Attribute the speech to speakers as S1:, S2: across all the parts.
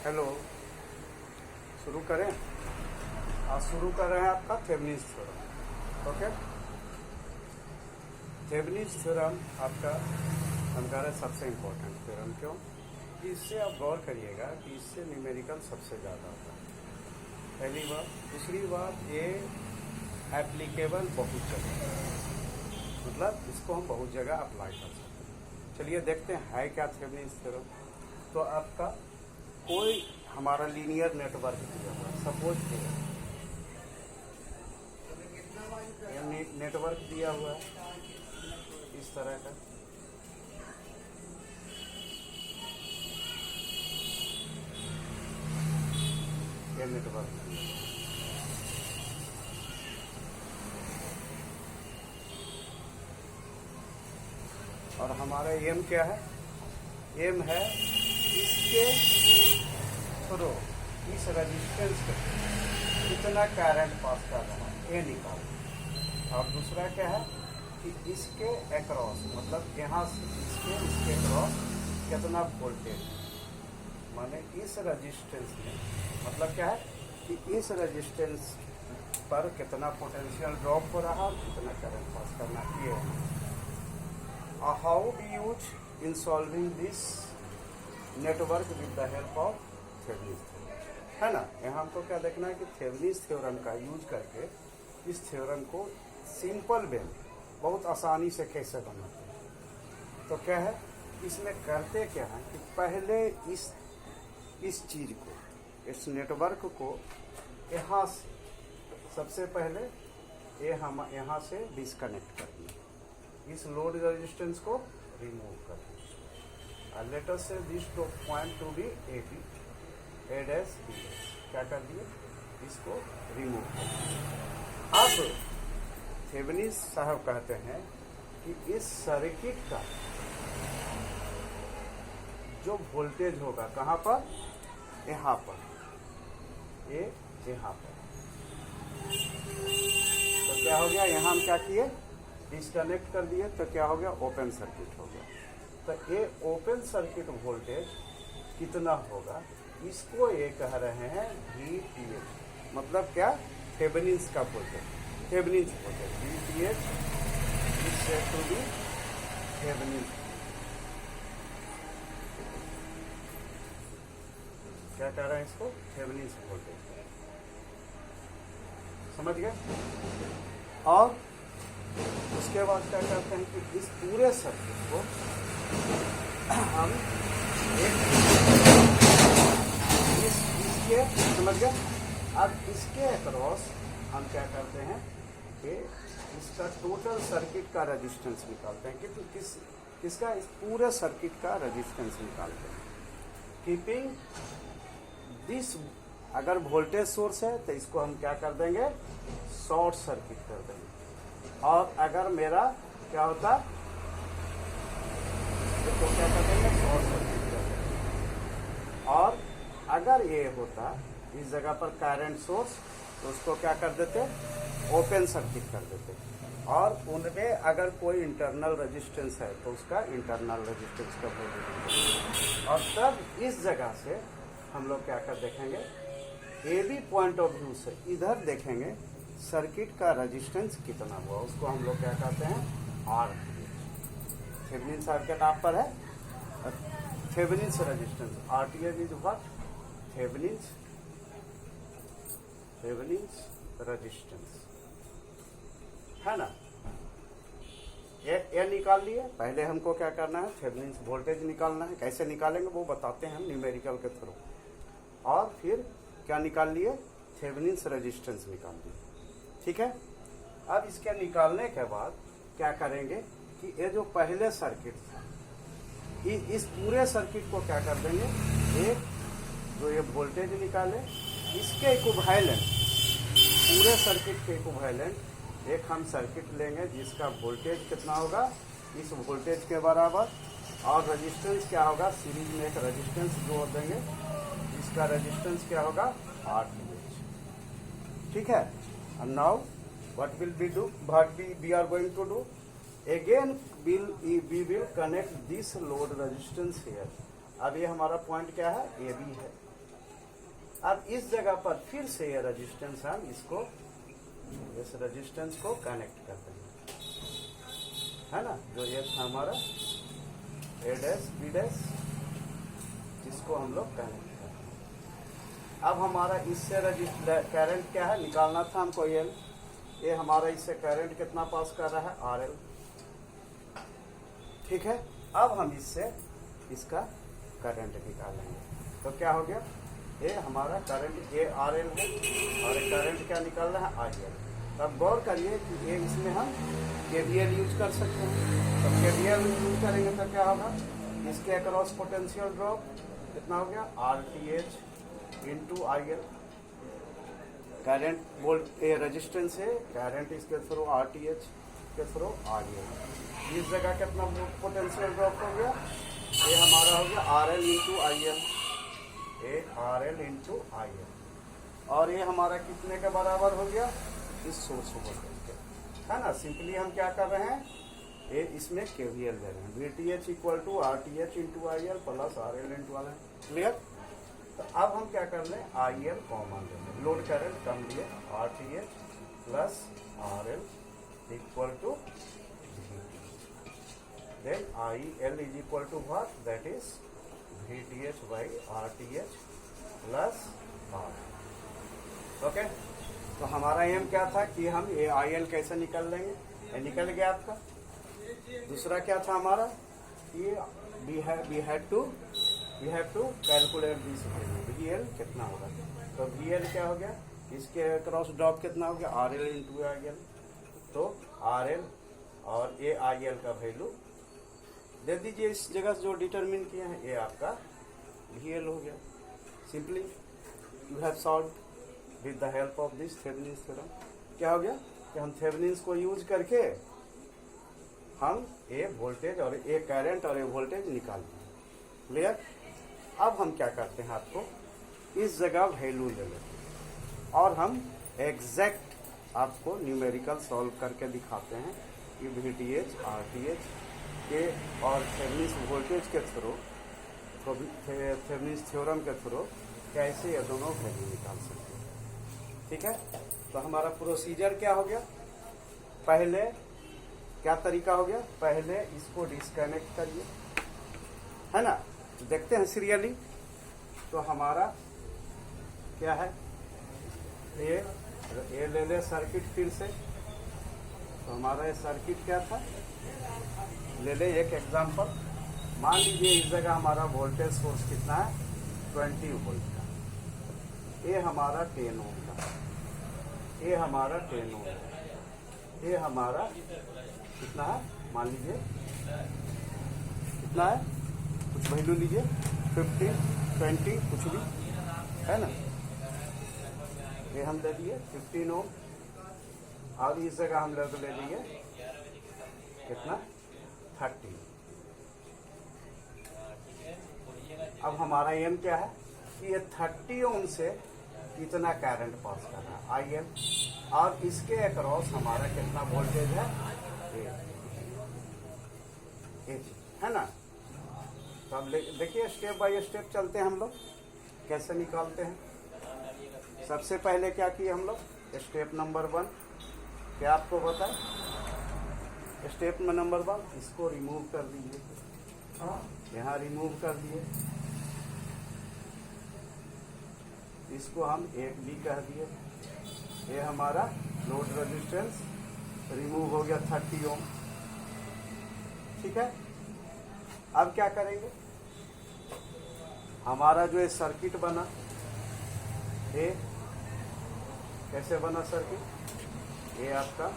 S1: Hello, शुरू करें। आज शुरू कर रहे हैं आपका Thevenin's theorem. Okay, Thevenin's theorem आपका हम कह रहे हैं सबसे इम्पोर्टेंट थ्योरम। क्यों? कि इससे आप गौर करिएगा कि इससे न्यूमेरिकल सबसे ज़्यादा होता है, पहली बात। दूसरी बात, ये एप्लीकेबल बहुत जगह, मतलब इसको हम बहुत जगह अप्लाई कर सकते हैं। चलिए देखते हैं है क्या थेवेनिन्स थ्योरम। तो आपका कोई हमारा लीनियर नेटवर्क दिया हुआ है, सपोज नेटवर्क दिया हुआ है इस तरह का। ये नेटवर्क और हमारा एम क्या है? एम है इसके थ्रू इस रेजिस्टेंस पे कितना करंट पास कर रहा है, ये निकाल। और दूसरा क्या है कि इसके अक्रॉस, मतलब यहाँ से इसके अक्रॉस कितना वोल्टेज, माने इस रेजिस्टेंस में, मतलब क्या है कि इस रेजिस्टेंस पर कितना पोटेंशियल ड्रॉप हो रहा और कितना करंट पास करना। ये how we use in solving this network with the help of Thevenin's theorem, है ना। यहाँ हमको क्या देखना है कि थेवेनिन्स थ्योरम का यूज करके इस थ्योरम को सिंपल वे में बहुत आसानी से कैसे बनाते हैं। तो क्या है, इसमें करते क्या है कि पहले इस चीज को, इस नेटवर्क को यहाँ से सबसे पहले ये हम यहाँ से डिस्कनेक्ट कर दिए, इस लोड रेजिस्टेंस को रिमूव कर दिए। Let us say this point to be A B, A dash B dash, क्या कर दिए, इसको रिमूव कर दिए। अब थेवेनिन्स साहब कहते हैं कि इस सर्किट का जो वोल्टेज होगा कहाँ पर, यहाँ पर, ये यहाँ पर। तो क्या हो गया, यहाँ हम क्या किए, डिस्कनेक्ट कर दिए, तो क्या हो गया, ओपन सर्किट हो गया। तो ये ओपन सर्किट वोल्टेज कितना होगा, इसको ये कह रहे हैं VTH, मतलब क्या, थेवेनिन्स का voltage, Thevenin's voltage VTH is said to be Thevenin's. क्या कह रहे हैं इसको, थेवेनिन्स वोल्टेज, समझ गए। और उसके बाद क्या करते हैं कि इस पूरे सर्किट को हम इसके, समझ गए। अब इसके अक्रॉस हम क्या करते हैं कि इसका टोटल सर्किट का रेजिस्टेंस निकालते हैं। किसका, इस पूरे सर्किट का रेजिस्टेंस निकालते हैं। कीपिंग दिस, अगर वोल्टेज सोर्स है तो इसको हम क्या कर देंगे, शॉर्ट सर्किट कर देंगे। और अगर मेरा क्या होता, तो क्या कर देंगे, शॉर्ट सर्किट कर देंगे। और अगर ये होता इस जगह पर करंट सोर्स, तो उसको क्या कर देते, ओपन सर्किट कर देते। और उनमें अगर कोई इंटरनल रेजिस्टेंस है तो उसका इंटरनल रेजिस्टेंस का वोल्टेज। और तब इस जगह से हम लोग क्या कर देखेंगे, A B point of view से इधर देखेंगे सर्किट का रेजिस्टेंस कितना हुआ, उसको हम लोग क्या कहते हैं, आर। थेवेनिन्स साहब के नाम पर है Thevenin's resistance, RTH is what, Thevenin's resistance, है ना। ये निकाल लिए। पहले हमको क्या करना है, थेवेनिन्स वोल्टेज निकालना है। कैसे निकालेंगे वो बताते हैं हम न्यूमेरिकल के थ्रू। और फिर क्या निकाल लिए, थेवेनिन्स रेजिस्टेंस निकाल लिए, ठीक है। अब इसके निकालने के बाद क्या करेंगे कि ये जो पहले सर्किट था, इस पूरे सर्किट को क्या कर देंगे, एक जो ये वोल्टेज निकाले, इसके इक्विवेलेंट, पूरे सर्किट के इक्विवेलेंट एक हम सर्किट लेंगे जिसका वोल्टेज कितना होगा, इस वोल्टेज के बराबर। और रेजिस्टेंस क्या होगा, सीरीज में एक रेजिस्टेंस जोड़ देंगे, इसका रेजिस्टेंस क्या होगा, RTH, ठीक है। And now what will we do, what we are going to do, again we will connect this load resistance here। अब ये हमारा पॉइंट क्या है, ए बी है। अब इस जगह पर फिर से ये रेजिस्टेंस हम इसको इस रेजिस्टेंस को कनेक्ट करते हैं, है ना, जो ये था हमारा ए डैश बी डैश, इसको हम लोग कनेक्ट करते हैं। अब हमारा इससे करंट क्या है निकालना था हमको, ये हमारा इससे करंट कितना पास कर रहा है, आर एल। ठीक है, अब हम इससे इसका करंट निकालेंगे। तो क्या हो गया, ये हमारा करंट ये आर एल है और करंट क्या निकालना है, आई एल। तब गौर करिए कि ये इसमें हम केवीएल यूज कर सकते हैं। तो केवीएल यूज करेंगे तो क्या होगा, इसके अक्रॉस पोटेंशियल ड्रॉप कितना हो गया, are T H into I L. Current volt ये रेजिस्टेंस है, करंट इसके थ्रू आर टी एच के थ्रू आई एल। इस जगह कितना पोटेंशियल ड्रॉप हो गया, ये हमारा हो गया R L into I L, ये R L into I L. और ये हमारा कितने के बराबर हो गया, इस सोर्स वोल्टेज के, है ना। सिंपली हम क्या कर रहे हैं, ये इसमें केवीएल दे रहे हैं, V T H equal to R T H into I L plus R L into R L. Clear. तो अब हम क्या कर लें, आई एल कॉमन ले लें, लोड करंट कम लिए, R T H plus R L equal to then IL is equal to what, that is VTH by RTH plus R। Okay, तो हमारा एम क्या था कि हम ये IL कैसे निकल लेंगे, ये निकल गया आपका। दूसरा क्या था हमारा, ये we have to calculate this VL कितना होगा। तो VL क्या हो गया, इसके क्रॉस ड्रॉप कितना हो गया, RL इंटू IL। तो RL और ये IL का वैल्यू दे दीजिए इस जगह जो डिटरमिन किया है, ये आपका VL हो गया। Simply you have solve with the help of this Thevenin's theorem. क्या हो गया कि हम थेवेनिन्स को यूज करके हम ये वोल्टेज और ये करंट और ये वोल्टेज निकालते हैं। क्लियर। अब हम क्या करते हैं, आपको इस जगह वैल्यू ले लेते हैं और हम एग्जैक्ट आपको न्यूमेरिकल सॉल्व करके दिखाते हैं कि VTH RTH के और थेवेनिन्स वोल्टेज के थ्रू, थेवेनिन्स थ्योरम के थ्रू कैसे ये दोनों वैल्यू निकाल सकते हैं। ठीक है, तो हमारा प्रोसीजर क्या हो गया, पहले क्या तरीका हो गया, पहले इसको डिस्कनेक्ट करिए, है ना। देखते हैं सीरियली। तो हमारा क्या है, ये ले ले सर्किट फिर से। तो हमारा ये सर्किट क्या था, ले ले एक एग्जांपल। मान लीजिए इस जगह हमारा वोल्टेज सोर्स कितना है, 20 वोल्ट का, ये हमारा 10 ओम का, ये हमारा 10 ओम, ये हमारा कितना है, मान लीजिए कितना है, कुछ वैल्यू लीजिए, 15 20 कुछ भी, है ना। ये हम ले लिए 15 ओम और इस जगह हम लोग ले लिए कितना, 30। अब हमारा एम क्या है कि ये 30 ओम से कितना करंट पास कर रहा है, आई एम, और इसके अक्रॉस हमारा कितना वोल्टेज है, है ना। तो अब देखिए स्टेप बाय स्टेप चलते हैं हम लोग, कैसे निकालते हैं। सबसे पहले क्या किए हम लोग, स्टेप नंबर 1 क्या आपको बताए, स्टेप नंबर 1 इसको रिमूव कर दीजिए, यहाँ रिमूव कर दिए, इसको हम एक भी कह दिए। ये हमारा लोड रेजिस्टेंस रिमूव हो गया 30 ओम। ठीक है, अब क्या करेंगे, हमारा जो ये सर्किट बना, ये कैसे बना सर्किट, ये आपका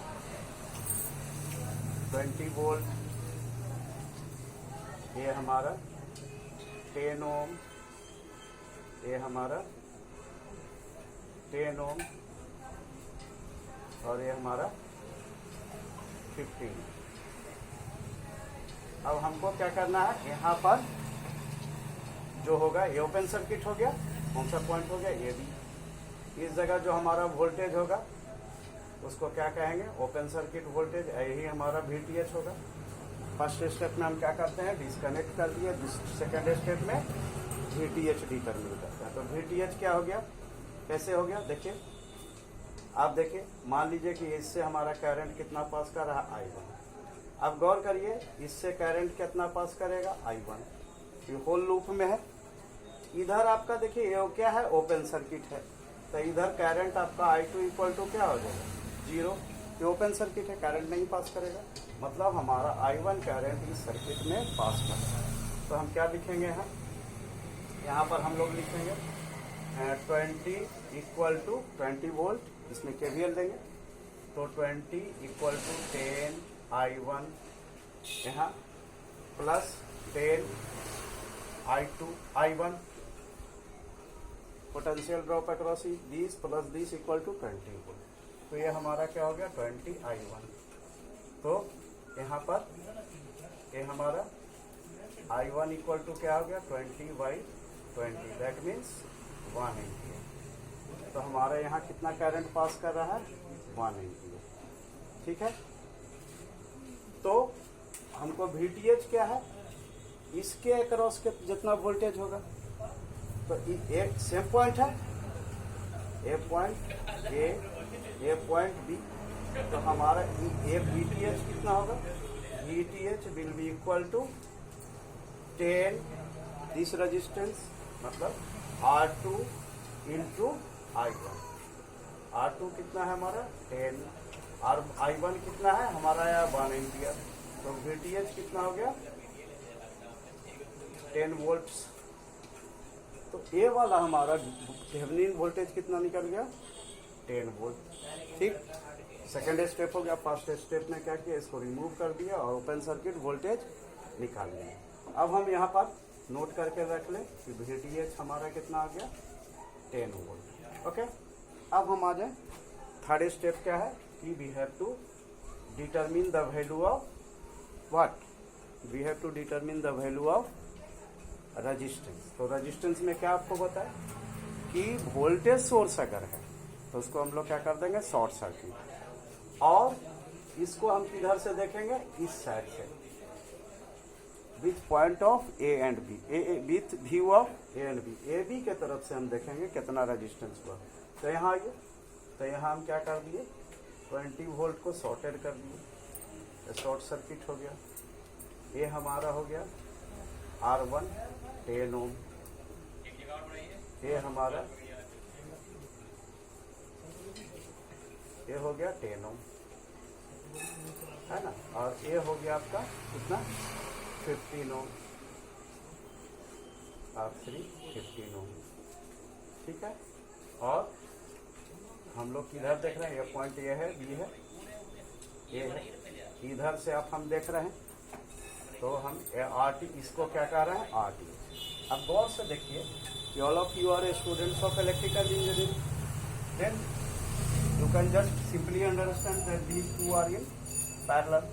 S1: 20 वोल्ट, ये हमारा 10 ओम, ये हमारा 10 ओम और ये हमारा 15। अब हमको क्या करना है, यहाँ पर जो होगा ये ओपन सर्किट हो गया, कौन सा पॉइंट हो गया, ये भी। इस जगह जो हमारा वोल्टेज होगा उसको क्या कहेंगे, ओपन सर्किट वोल्टेज, यही हमारा VTH होगा। फर्स्ट स्टेप में हम क्या करते हैं, डिस्कनेक्ट कर दिए। सेकेंड स्टेप में VTH डिटरमिन करते हैं। तो VTH क्या हो गया, कैसे हो गया, देखिए आप देखिए, मान लीजिए कि इससे हमारा करंट कितना पास कर रहा है, I1। अब गौर करिए, इससे करंट कितना पास करेगा, I1। ये होल लूप में है। इधर आपका देखिए ये क्या है, ओपन सर्किट है, तो इधर करंट आपका I2 इक्वल टू क्या हो जाएगा, 0। ये ओपन सर्किट है, करंट नहीं पास करेगा, मतलब हमारा I1 करंट इस सर्किट में पास करेगा। तो हम क्या लिखेंगे, यहाँ पर हम लोग लिखेंगे 20 इक्वल टू 20 वोल्ट, इसमें KVL देंगे, तो 20 इक्वल टू 10 I1 यहाँ plus 10 I1 potential drop across this plus this equal to 20 volt. तो ये हमारा क्या हो गया, 20 I1। तो यहाँ पर ये हमारा I1 इक्वल टू क्या हो गया, 20/20, दैट मीन्स 1 एम्पियर। तो हमारा यहाँ कितना करंट पास कर रहा है, 1 एम्पियर, ठीक है। तो हमको VTH क्या है, इसके अक्रॉस के जितना वोल्टेज होगा, तो एक सेम पॉइंट है, A point A point B, तो हमारा ये VTH कितना होगा, VTH will be equal to 10 this resistance, मतलब R2 इंटू I1। R2 कितना है हमारा 10, और I1 कितना है हमारा 1 एम्पियर। तो VTH कितना हो गया, 10 वोल्ट्स। तो ए वाला हमारा थेवेनिन वोल्टेज कितना निकल गया, 10 वोल्ट, ठीक। सेकेंड स्टेप हो गया। फर्स्ट स्टेप में क्या किया, इसको रिमूव कर दिया और ओपन सर्किट वोल्टेज निकाल लिया। अब हम यहाँ पर नोट करके रख लें कि VTH हमारा कितना आ गया, 10 वोल्ट, ओके। अब हम आ जाए, थर्ड स्टेप क्या है कि we have to determine the value of what, we have to determine the value of resistance. तो रेजिस्टेंस में क्या आपको बताया कि वोल्टेज सोर्स अगर है तो उसको हम लोग क्या कर देंगे, शॉर्ट सर्किट, और इसको हम किधर से देखेंगे, इस साइड से, with point of A and B, with view of A and B, A B के तरफ से हम देखेंगे कितना रेजिस्टेंस हुआ। तो यहाँ आइए, तो यहाँ हम क्या कर दिए, 20 वोल्ट को शॉर्टेड कर दिए, शॉर्ट सर्किट हो गया। ये हमारा हो गया R1 10 ओम, ये हमारा ये हो गया 10 ओम, है ना, और ये हो गया आपका कितना 15 ओम, R3 15 ओम, ठीक है। और हम लोग किधर देख रहे हैं, ये पॉइंट ये है, बी है, ये है, इधर से आप हम देख रहे हैं, तो हम RT इसको क्या कह रहे हैं, RT। अब गौर से देखिए कि all of you are a students of electrical engineering, then you can just simply understand that these two are in parallel,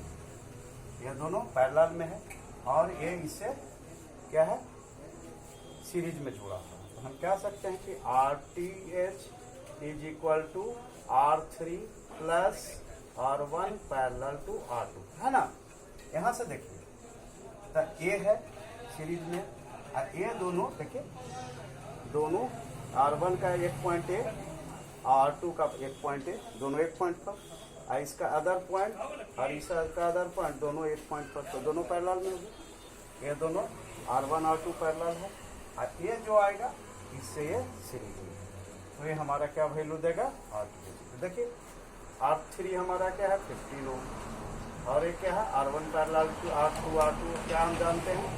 S1: ये दोनों पैरेलल में है, और ये इससे क्या है, सीरीज में जुड़ा है। तो हम कह सकते हैं कि RTH is equal to R3 plus R1 parallel to R2, है ना। यहाँ से देखिए, तो ए है सीरीज में, और ये दोनों देखिए, दोनों R1 का एक पॉइंट है, R2 का एक पॉइंट है, दोनों एक पॉइंट पर, और इसका अदर पॉइंट और इसका अदर पॉइंट दोनों एक पॉइंट पर, तो दोनों पैरेलल में होगी। ये दोनों R1 R2 पैरेलल है, और ये जो आएगा इससे ये सीरीज में, तो ये हमारा क्या वैल्यू देगा, R2। देखिए R3 हमारा क्या है 15 ओम, और ये क्या है R1 पैरेलल टू R2 क्या हम जानते हैं,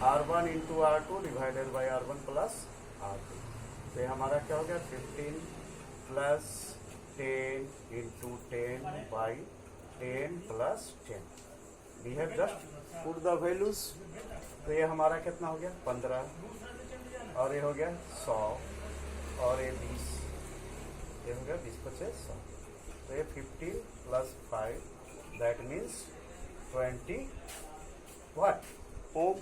S1: R1 into R2 divided by R1 plus R2। तो ये हमारा क्या हो गया 15 plus 10 into 10 by 10 plus 10, we have just put the values. तो ये हमारा कितना हो गया 15, और ये हो गया 100, और ये 20, ये हो गया 20 25 100। तो ये 15 प्लस 5 दैट मीन्स 20 वाट ओम।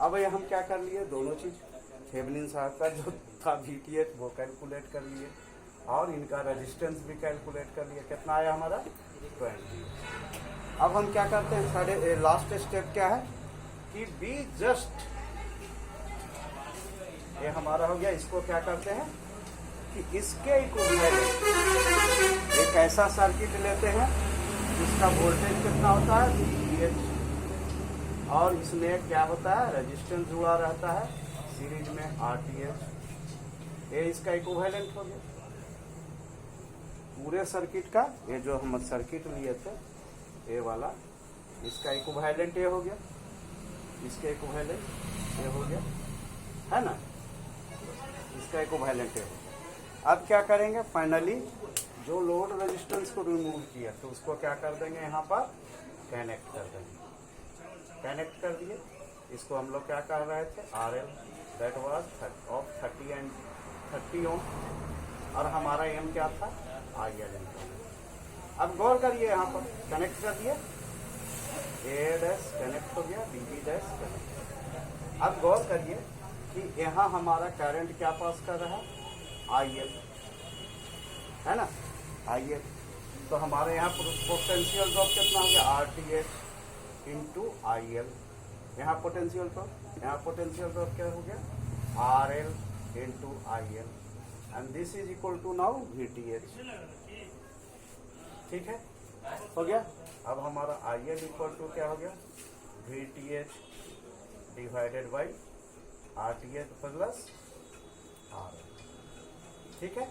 S1: अब ये हम क्या कर लिए, दोनों चीज, थेवेनिन साहब का जो था VTH वो कैलकुलेट कर लिए, और इनका रेजिस्टेंस भी कैलकुलेट कर लिए, कितना आया हमारा 20। अब हम क्या करते हैं, लास्ट स्टेप क्या है कि बी जस्ट हमारा हो गया। इसको क्या करते हैं कि इसके इक्विवेलेंट एक ऐसा सर्किट लेते हैं जिसका वोल्टेज कितना होता है VTH, और इसमें क्या होता है रेजिस्टेंस जुड़ा रहता है सीरीज में RTH। ये इसका इक्विवेलेंट हो गया पूरे सर्किट का। ये जो हम सर्किट लिए थे ये वाला, इसका इक्विवेलेंट ये हो गया, इसके इक्विवेलेंट ये हो गया, है ना, इसका इक्विवेलेंट ये हो गया। अब क्या करेंगे फाइनली, जो लोड रेजिस्टेंस को रिमूव किया तो उसको क्या कर देंगे यहाँ पर कनेक्ट कर देंगे। कनेक्ट कर दिए। इसको हम लोग क्या कर रहे थे RL दैट वाज ऑफ 30 ओम, और हमारा एम क्या था IL। अब गौर करिए यहाँ पर कनेक्ट कर दिए, A डैश कनेक्ट हो गया, BB डैश कनेक्ट। अब गौर करिए कि यहाँ हमारा करंट क्या पास कर रहा है IL, है ना IL। तो हमारे यहाँ पोटेंशियल ड्रॉप कितना हो गया RTH इंटू IL। यहाँ पोटेंशियल ड्रॉप क्या हो गया RL into IL, and this is equal to now VTH। ठीक है, हो गया। अब हमारा IL इक्वल टू क्या हो गया VTH divided by RTH plus RL। ठीक है,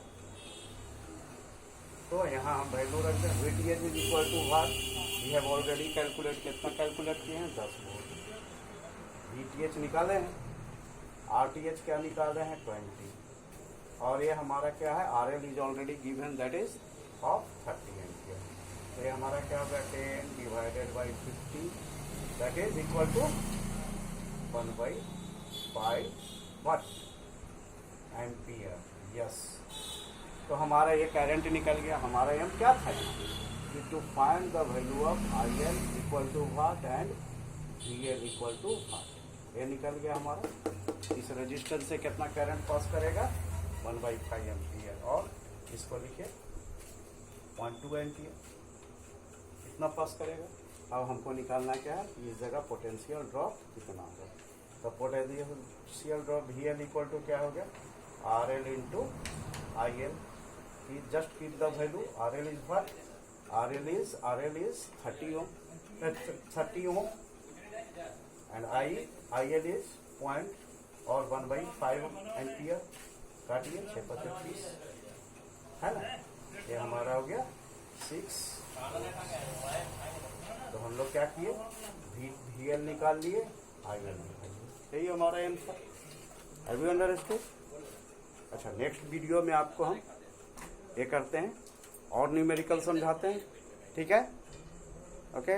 S1: तो यहाँ हम वैल्यू रखते हैं VTH is equal to what, we have already calculate, कितना कैलकुलेट किए हैं 10 वोल्ट। VTH निकाले हैं, RTH क्या निकाल रहे हैं 20, और ये हमारा क्या है RL is already given that is of 30 ampere. तो ये हमारा क्या होगा 10 divided by 50 that is equal to 1/5 what ampere. Yes, तो हमारा ये करंट निकल गया। हमारा एम क्या था to find the value of IL equal to what and VL equal to what. ये निकल गया हमारा। इस रजिस्टर से कितना करंट पास करेगा 1/5 एम्पियर, और इसको लिखे 0.2 एम्पियर, इतना पास करेगा। अब हमको निकालना क्या है, इस जगह पोटेंशियल ड्रॉप कितना होगा। तो potential drop VL equal to क्या हो गया RL into IL। Just keep the value, RL is what, RL is 30 ohm and IL is point और 1/5 एम्पियर। काटिए 6/25, है ना, ये हमारा हो गया 6। तो हम लोग क्या किए VL निकाल लिए, IL निकाल लिए। यही हमारा एम था। Have you understood? अच्छा, नेक्स्ट वीडियो में आपको हम ये करते हैं और न्यूमेरिकल समझाते हैं। ठीक है, ओके।